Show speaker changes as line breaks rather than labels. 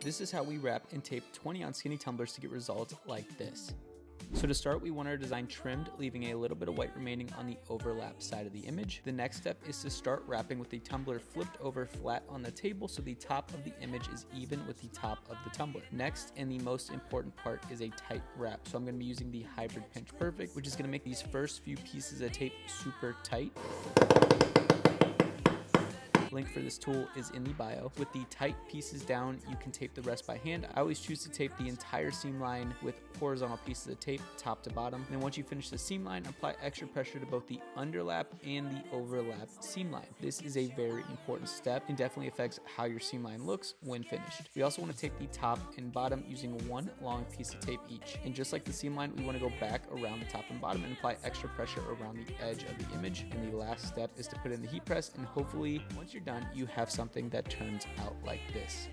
This is how we wrap and tape 20 on Skinny Tumblers to get results like this. So to start, we want our design trimmed, leaving a little bit of white remaining on the overlap side of the image. The next step is to start wrapping with the tumbler flipped over flat on the table so the top of the image is even with the top of the tumbler. Next, and the most important part, is a tight wrap. So I'm going to be using the Hybrid Pinch Perfect, which is going to make these first few pieces of tape super tight. Link for this tool is in the bio. With the tight pieces down, you can tape the rest by hand. I always choose to tape the entire seam line with horizontal pieces of tape, top to bottom. And then once you finish the seam line, apply extra pressure to both the underlap and the overlap seam line. This is a very important step and definitely affects how your seam line looks when finished. We also want to tape the top and bottom using one long piece of tape each. And just like the seam line, we want to go back around the top and bottom and apply extra pressure around the edge of the image. And the last step is to put in the heat press, and hopefully once you're done, you have something that turns out like this.